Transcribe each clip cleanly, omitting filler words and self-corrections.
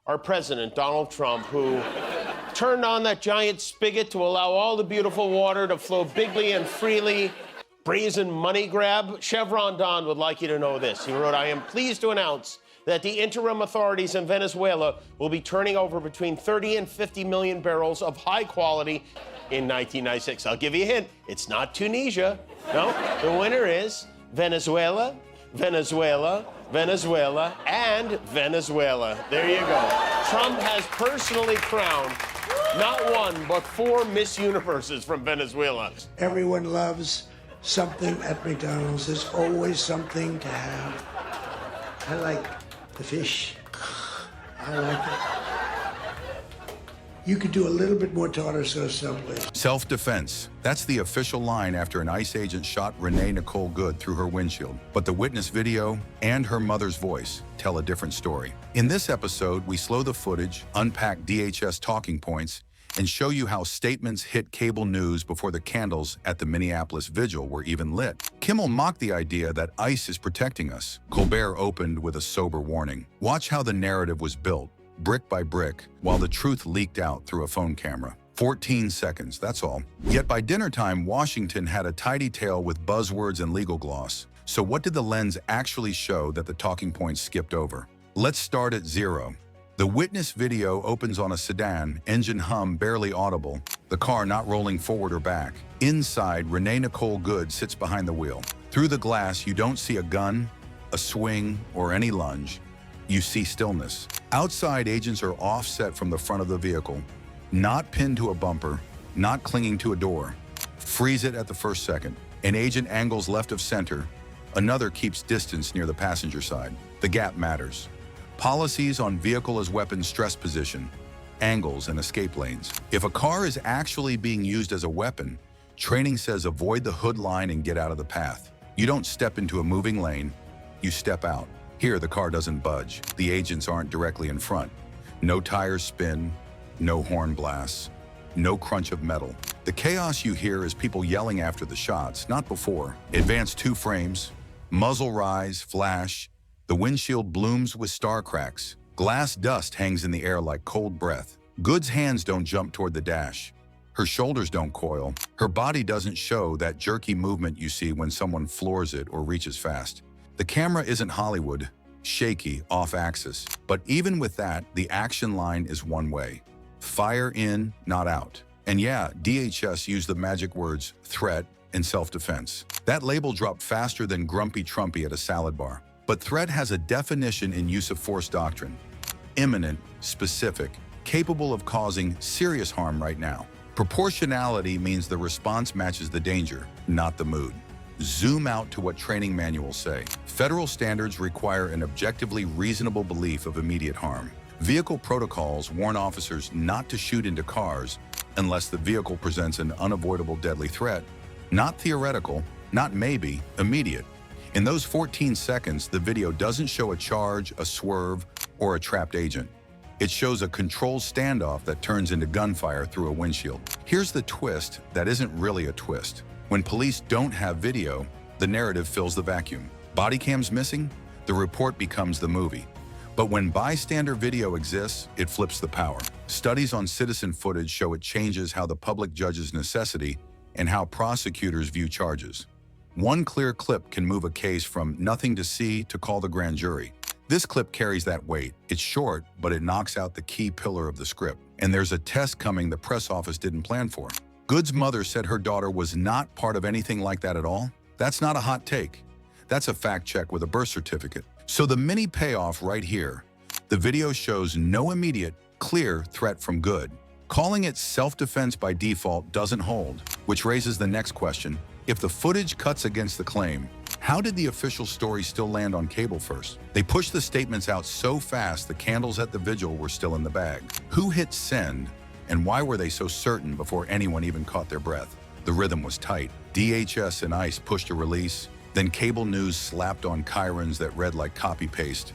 our president, Donald Trump, who turned on that giant spigot to allow all the beautiful water to flow bigly and freely. Brazen money grab. Chevron Don would like you to know this. He wrote, I am pleased to announce that the interim authorities in Venezuela will be turning over between 30 and 50 million barrels of high quality in 1996. I'll give you a hint. It's not Tunisia. No, the winner is Venezuela, Venezuela, Venezuela, and Venezuela. There you go. Trump has personally crowned not one, but 4 Miss Universes from Venezuela. Everyone loves something at McDonald's. There's always something to have. I like the fish. I like it. You could do a little bit more tartar sauce someplace. Self-defense. That's the official line after an ICE agent shot Renee Nicole Good through her windshield. But the witness video and her mother's voice tell a different story. In this episode, we slow the footage, unpack DHS talking points, and show you how statements hit cable news before the candles at the Minneapolis vigil were even lit. Kimmel mocked the idea that ICE is protecting us. Colbert opened with a sober warning. Watch how the narrative was built, brick by brick, while the truth leaked out through a phone camera. 14 seconds, that's all. Yet by dinner time, Washington had a tidy tale with buzzwords and legal gloss. So what did the lens actually show that the talking points skipped over? Let's start at 0. The witness video opens on a sedan, engine hum barely audible, the car not rolling forward or back. Inside, Renee Nicole Good sits behind the wheel. Through the glass, you don't see a gun, a swing, or any lunge. You see stillness. Outside, agents are offset from the front of the vehicle, not pinned to a bumper, not clinging to a door. Freeze it at the first second. An agent angles left of center. Another keeps distance near the passenger side. The gap matters. Policies on vehicle as weapon stress position, angles, and escape lanes. If a car is actually being used as a weapon, training says avoid the hood line and get out of the path. You don't step into a moving lane, you step out. Here, the car doesn't budge. The agents aren't directly in front. No tires spin, no horn blasts, no crunch of metal. The chaos you hear is people yelling after the shots, not before. Advance 2 frames, muzzle rise, flash. The windshield blooms with star cracks. Glass dust hangs in the air like cold breath. Good's hands don't jump toward the dash. Her shoulders don't coil. Her body doesn't show that jerky movement you see when someone floors it or reaches fast. The camera isn't Hollywood, shaky, off-axis. But even with that, the action line is one way. Fire in, not out. And yeah, DHS used the magic words threat and self-defense. That label dropped faster than Grumpy Trumpy at a salad bar. But threat has a definition in use of force doctrine. Imminent, specific, capable of causing serious harm right now. Proportionality means the response matches the danger, not the mood. Zoom out to what training manuals say. Federal standards require an objectively reasonable belief of immediate harm. Vehicle protocols warn officers not to shoot into cars unless the vehicle presents an unavoidable deadly threat. Not theoretical, not maybe, immediate. In those 14 seconds, the video doesn't show a charge, a swerve, or a trapped agent. It shows a controlled standoff that turns into gunfire through a windshield. Here's the twist that isn't really a twist. When police don't have video, the narrative fills the vacuum. Body cams missing? The report becomes the movie. But when bystander video exists, it flips the power. Studies on citizen footage show it changes how the public judges necessity and how prosecutors view charges. One clear clip can move a case from nothing to see to call the grand jury. This clip carries that weight. It's short, but it knocks out the key pillar of the script. And there's a test coming the press office didn't plan for. Good's mother said her daughter was not part of anything like that at all. That's not a hot take. That's a fact check with a birth certificate. So the mini payoff right here. The video shows no immediate, clear threat from Good. Calling it self-defense by default doesn't hold, which raises the next question. If the footage cuts against the claim, how did the official story still land on cable first? They pushed the statements out so fast the candles at the vigil were still in the bag. Who hit send, and why were they so certain before anyone even caught their breath? The rhythm was tight. DHS and ICE pushed a release, then cable news slapped on chyrons that read like copy-paste.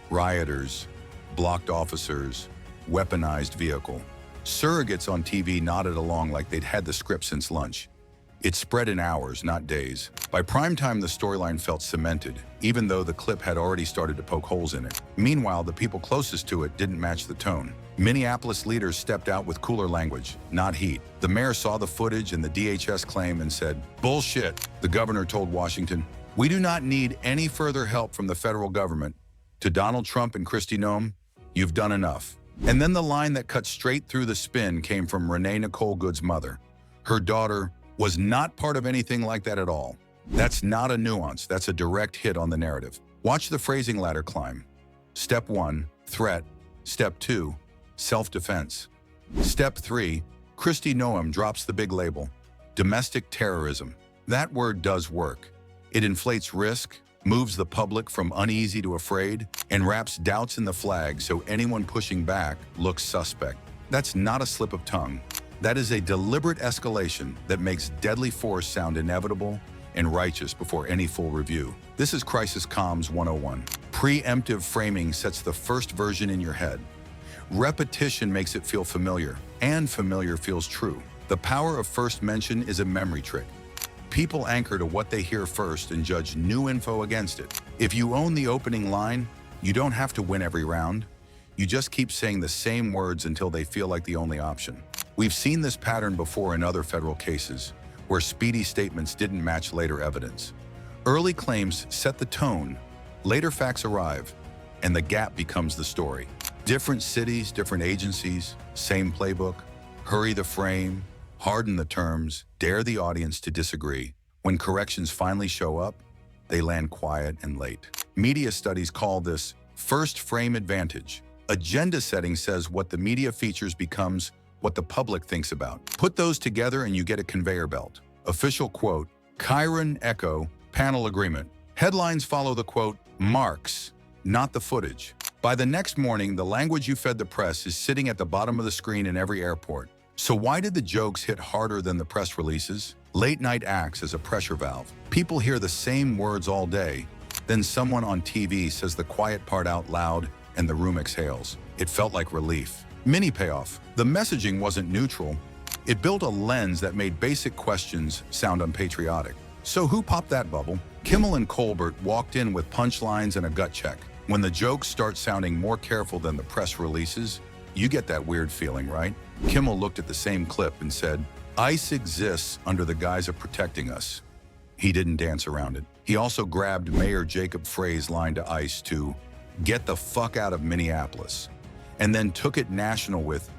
Rioters, blocked officers, weaponized vehicle. Surrogates on TV nodded along like they'd had the script since lunch. It spread in hours, not days. By primetime, the storyline felt cemented, even though the clip had already started to poke holes in it. Meanwhile, the people closest to it didn't match the tone. Minneapolis leaders stepped out with cooler language, not heat. The mayor saw the footage and the DHS claim and said, "Bullshit." The governor told Washington, "We do not need any further help from the federal government. To Donald Trump and Kristi Noem, you've done enough." And then the line that cut straight through the spin came from Renee Nicole Good's mother. Her daughter was not part of anything like that at all. That's not a nuance, that's a direct hit on the narrative. Watch the phrasing ladder climb. Step 1, threat. Step 2, self-defense. Step 3, Kristi Noem drops the big label, domestic terrorism. That word does work. It inflates risk, moves the public from uneasy to afraid, and wraps doubts in the flag so anyone pushing back looks suspect. That's not a slip of tongue. That is a deliberate escalation that makes deadly force sound inevitable and righteous before any full review. This is Crisis Comms 101. Preemptive framing sets the first version in your head. Repetition makes it feel familiar, and familiar feels true. The power of first mention is a memory trick. People anchor to what they hear first and judge new info against it. If you own the opening line, you don't have to win every round. You just keep saying the same words until they feel like the only option. We've seen this pattern before in other federal cases, where speedy statements didn't match later evidence. Early claims set the tone, later facts arrive, and the gap becomes the story. Different cities, different agencies, same playbook. Hurry the frame, harden the terms, dare the audience to disagree. When corrections finally show up, they land quiet and late. Media studies call this first frame advantage. Agenda setting says what the media features becomes what the public thinks about. Put those together and you get a conveyor belt. Official quote, Chiron Echo, panel agreement. Headlines follow the quote, marks, not the footage. By the next morning, the language you fed the press is sitting at the bottom of the screen in every airport. So why did the jokes hit harder than the press releases? Late night acts as a pressure valve. People hear the same words all day, then someone on TV says the quiet part out loud and the room exhales. It felt like relief. Mini payoff. The messaging wasn't neutral. It built a lens that made basic questions sound unpatriotic. So who popped that bubble? Kimmel and Colbert walked in with punchlines and a gut check. When the jokes start sounding more careful than the press releases, you get that weird feeling, right? Kimmel looked at the same clip and said, ICE exists under the guise of protecting us. He didn't dance around it. He also grabbed Mayor Jacob Frey's line to ICE to get the fuck out of Minneapolis, and then took it national with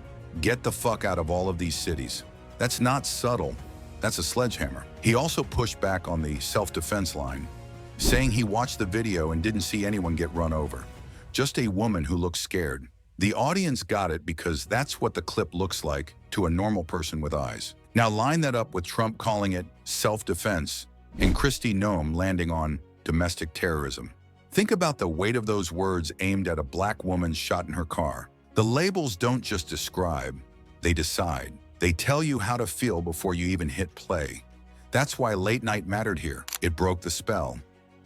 get the fuck out of all of these cities. That's not subtle, that's a sledgehammer. He also pushed back on the self-defense line, saying he watched the video and didn't see anyone get run over, just a woman who looked scared. The audience got it because that's what the clip looks like to a normal person with eyes. Now line that up with Trump calling it self-defense and Kristi Noem landing on domestic terrorism. Think about the weight of those words aimed at a black woman shot in her car. The labels don't just describe, they decide. They tell you how to feel before you even hit play. That's why late night mattered here. It broke the spell.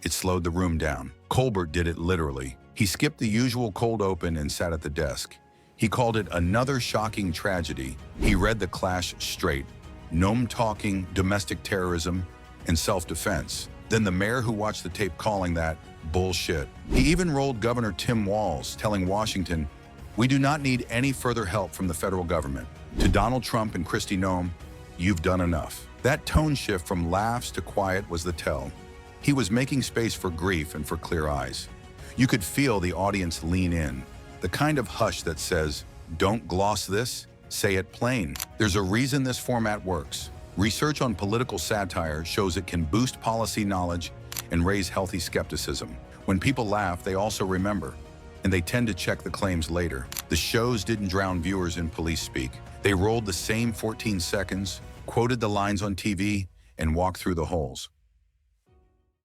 It slowed the room down. Colbert did it literally. He skipped the usual cold open and sat at the desk. He called it another shocking tragedy. He read the clash straight. Noem talking domestic terrorism and self-defense. Then the mayor who watched the tape calling that bullshit. He even rolled Governor Tim Walz, telling Washington, we do not need any further help from the federal government. To Donald Trump and Kristi Noem, you've done enough. That tone shift from laughs to quiet was the tell. He was making space for grief and for clear eyes. You could feel the audience lean in, the kind of hush that says, don't gloss this, say it plain. There's a reason this format works. Research on political satire shows it can boost policy knowledge and raise healthy skepticism. When people laugh, they also remember, and they tend to check the claims later. The shows didn't drown viewers in police speak. They rolled the same 14 seconds, quoted the lines on TV, and walked through the holes.